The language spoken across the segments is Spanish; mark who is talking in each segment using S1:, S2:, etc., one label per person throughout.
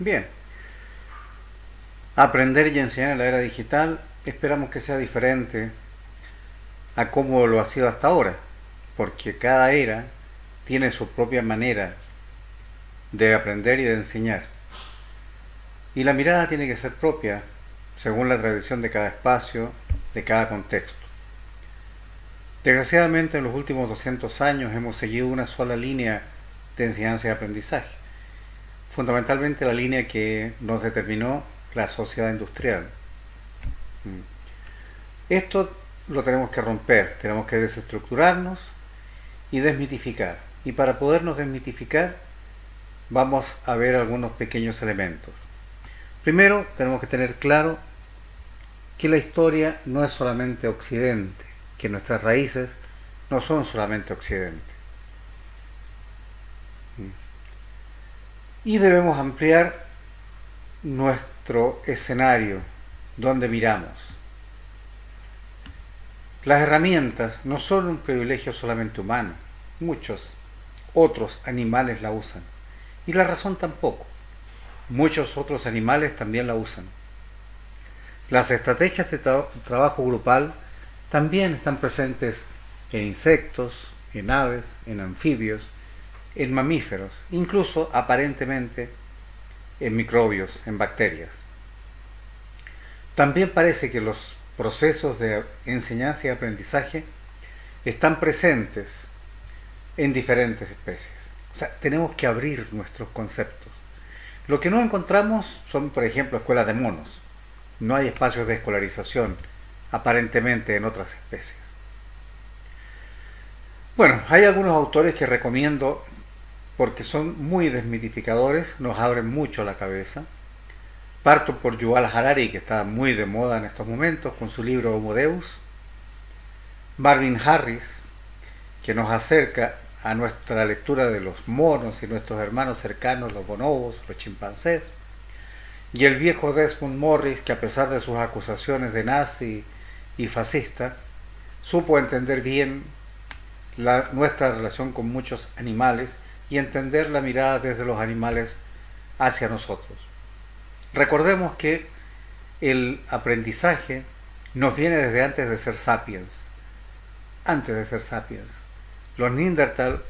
S1: Bien, aprender y enseñar en la era digital esperamos que sea diferente a cómo lo ha sido hasta ahora, porque cada era tiene su propia manera de aprender y de enseñar. Y la mirada tiene que ser propia, según la tradición de cada espacio, de cada contexto. Desgraciadamente en los últimos 200 años hemos seguido una sola línea de enseñanza y aprendizaje, fundamentalmente la línea que nos determinó la sociedad industrial. Esto lo tenemos que romper, tenemos que desestructurarnos y desmitificar. Y para podernos desmitificar vamos a ver algunos pequeños elementos. Primero tenemos que tener claro que la historia no es solamente Occidente, que nuestras raíces no son solamente Occidente. Y debemos ampliar nuestro escenario, donde miramos. Las herramientas no son un privilegio solamente humano, muchos otros animales la usan. Y la razón tampoco, muchos otros animales también la usan. Las estrategias de trabajo grupal también están presentes en insectos, en aves, en anfibios, en mamíferos, incluso aparentemente en microbios, en bacterias. También parece que los procesos de enseñanza y aprendizaje están presentes en diferentes especies. O sea, tenemos que abrir nuestros conceptos. Lo que no encontramos son, por ejemplo, escuelas de monos. No hay espacios de escolarización, aparentemente, en otras especies. Bueno, hay algunos autores que recomiendo porque son muy desmitificadores, nos abren mucho la cabeza. Parto por Yuval Harari, que está muy de moda en estos momentos, con su libro Homo Deus. Marvin Harris, que nos acerca a nuestra lectura de los monos y nuestros hermanos cercanos, los bonobos, los chimpancés. Y el viejo Desmond Morris, que a pesar de sus acusaciones de nazi y fascista, supo entender bien nuestra relación con muchos animales y entender la mirada desde los animales hacia nosotros. Recordemos que el aprendizaje nos viene desde antes de ser sapiens. Antes de ser sapiens. Los Neandertal,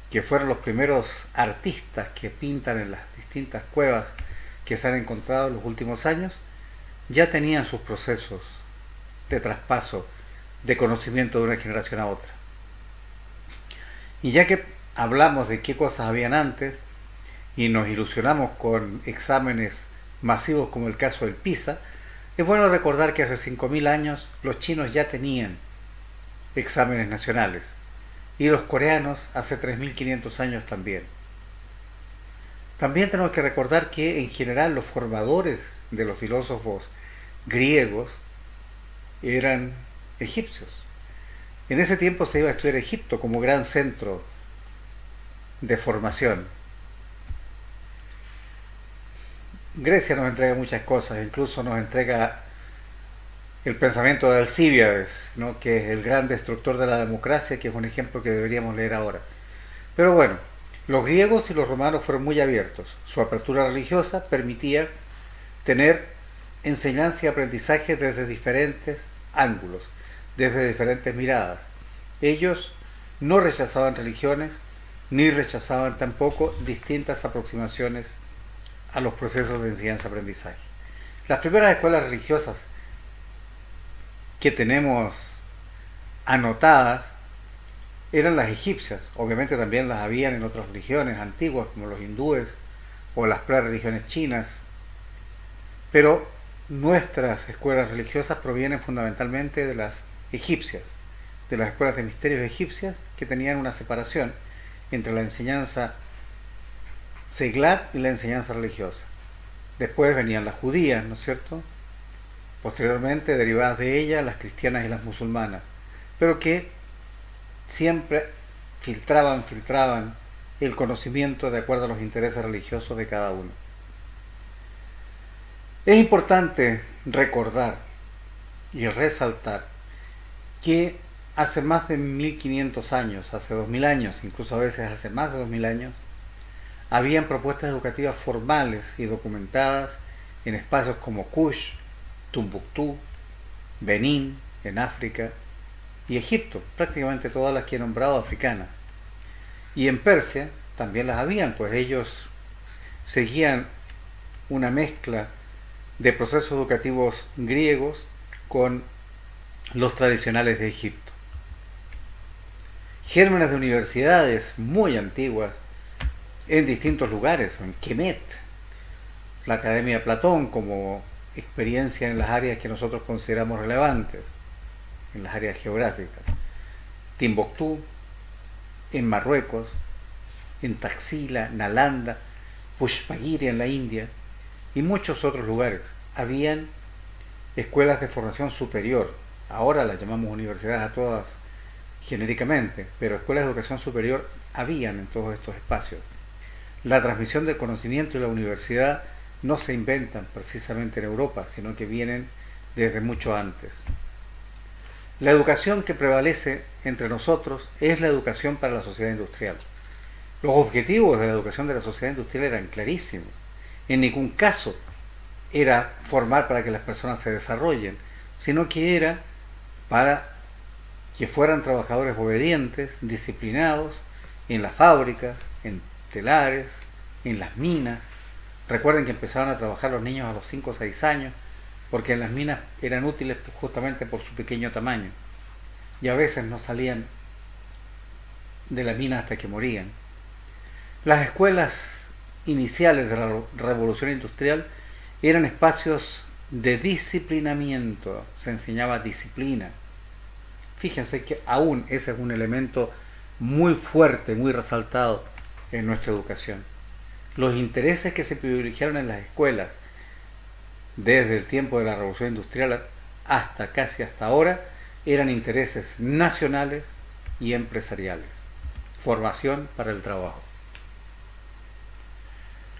S1: que fueron los primeros artistas que pintan en las distintas cuevas que se han encontrado en los últimos años, ya tenían sus procesos de traspaso de conocimiento de una generación a otra. Y ya que hablamos de qué cosas habían antes y nos ilusionamos con exámenes masivos como el caso del PISA, es bueno recordar que hace 5.000 años los chinos ya tenían exámenes nacionales y los coreanos hace 3.500 años también. También tenemos que recordar que en general los formadores de los filósofos griegos eran egipcios. En ese tiempo se iba a estudiar Egipto como gran centro de formación. Grecia nos entrega muchas cosas, incluso nos entrega el pensamiento de Alcíbiades, ¿no?, que es el gran destructor de la democracia, que es un ejemplo que deberíamos leer ahora. Pero bueno, los griegos y los romanos fueron muy abiertos. Su apertura religiosa permitía tener enseñanza y aprendizaje desde diferentes ángulos, desde diferentes miradas. Ellos no rechazaban religiones, ni rechazaban tampoco distintas aproximaciones a los procesos de enseñanza-aprendizaje. Las primeras escuelas religiosas que tenemos anotadas eran las egipcias. Obviamente también las habían en otras religiones antiguas como los hindúes o las pre-religiones chinas, pero nuestras escuelas religiosas provienen fundamentalmente de las egipcias, de las escuelas de misterios egipcias, que tenían una separación entre la enseñanza seglar y la enseñanza religiosa. Después venían las judías, ¿no es cierto? Posteriormente, derivadas de ellas, las cristianas y las musulmanas, pero que siempre filtraban el conocimiento de acuerdo a los intereses religiosos de cada uno. Es importante recordar y resaltar que hace más de 1500 años, hace 2000 años, incluso a veces hace más de 2000 años, habían propuestas educativas formales y documentadas en espacios como Kush, Tombuctú, Benín, en África, y Egipto, prácticamente todas las que he nombrado africanas. Y en Persia también las habían, pues ellos seguían una mezcla de procesos educativos griegos con los tradicionales de Egipto. Gérmenes de universidades muy antiguas en distintos lugares, en Kemet, la Academia de Platón como experiencia en las áreas que nosotros consideramos relevantes, en las áreas geográficas, Timbuktu, en Marruecos, en Taxila, Nalanda, Pushpagiri en la India y muchos otros lugares. Habían escuelas de formación superior, ahora las llamamos universidades a todas genéricamente, pero escuelas de educación superior habían en todos estos espacios. La transmisión del conocimiento y la universidad no se inventan precisamente en Europa, sino que vienen desde mucho antes. La educación que prevalece entre nosotros es la educación para la sociedad industrial. Los objetivos de la educación de la sociedad industrial eran clarísimos. En ningún caso era formar para que las personas se desarrollen, sino que era para que fueran trabajadores obedientes, disciplinados, en las fábricas, en telares, en las minas. Recuerden que empezaban a trabajar los niños a los 5 o 6 años, porque en las minas eran útiles justamente por su pequeño tamaño, y a veces no salían de la mina hasta que morían. Las escuelas iniciales de la revolución industrial eran espacios de disciplinamiento, se enseñaba disciplina. Fíjense que aún ese es un elemento muy fuerte, muy resaltado en nuestra educación. Los intereses que se privilegiaron en las escuelas desde el tiempo de la revolución industrial hasta casi hasta ahora eran intereses nacionales y empresariales. Formación para el trabajo.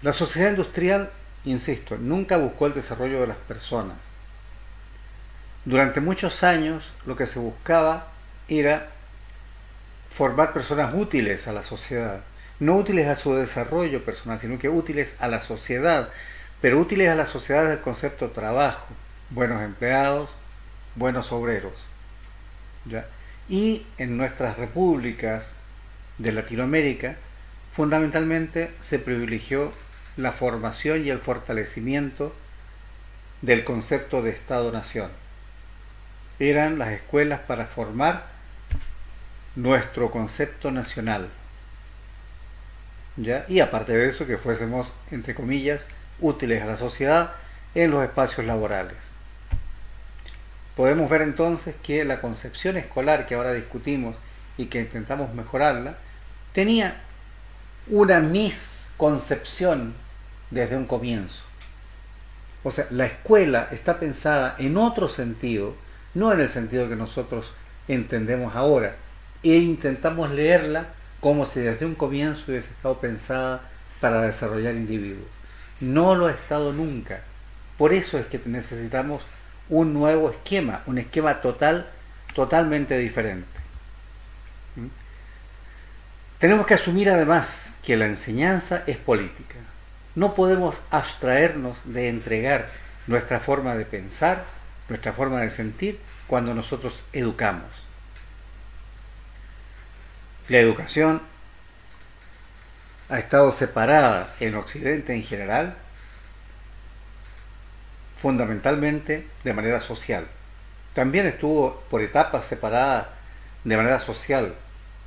S1: La sociedad industrial, insisto, nunca buscó el desarrollo de las personas. Durante muchos años lo que se buscaba era formar personas útiles a la sociedad, no útiles a su desarrollo personal, sino que útiles a la sociedad, pero útiles a la sociedad desde el concepto trabajo, buenos empleados, buenos obreros. ¿Ya? Y en nuestras repúblicas de Latinoamérica, fundamentalmente se privilegió la formación y el fortalecimiento del concepto de Estado-Nación. Eran las escuelas para formar nuestro concepto nacional, ¿ya? Y aparte de eso, que fuésemos, entre comillas, útiles a la sociedad en los espacios laborales. Podemos ver entonces que la concepción escolar que ahora discutimos y que intentamos mejorarla, tenía una misconcepción desde un comienzo. O sea, la escuela está pensada en otro sentido, no en el sentido que nosotros entendemos ahora, e intentamos leerla como si desde un comienzo hubiese estado pensada para desarrollar individuos. No lo ha estado nunca. Por eso es que necesitamos un nuevo esquema, un esquema totalmente diferente. Tenemos que asumir además que la enseñanza es política. No podemos abstraernos de entregar nuestra forma de pensar, nuestra forma de sentir, cuando nosotros educamos. La educación ha estado separada en Occidente en general, fundamentalmente de manera social. También estuvo por etapas separada de manera social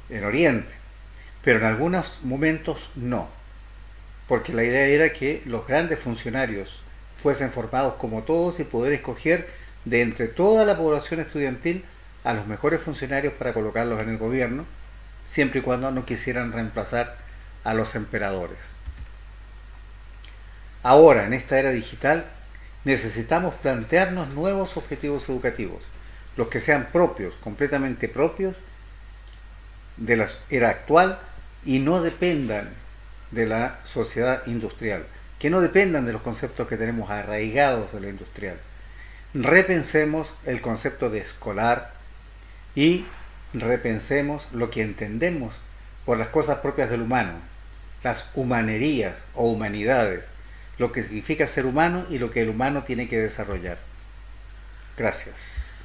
S1: en Oriente, pero en algunos momentos no, porque la idea era que los grandes funcionarios fuesen formados como todos y poder escoger de entre toda la población estudiantil a los mejores funcionarios para colocarlos en el gobierno, siempre y cuando no quisieran reemplazar a los emperadores. Ahora, en esta era digital, necesitamos plantearnos nuevos objetivos educativos, los que sean propios, completamente propios de la era actual y no dependan de la sociedad industrial, que no dependan de los conceptos que tenemos arraigados de la industrial. Repensemos el concepto de escolar y repensemos lo que entendemos por las cosas propias del humano, las humanerías o humanidades, lo que significa ser humano y lo que el humano tiene que desarrollar. Gracias.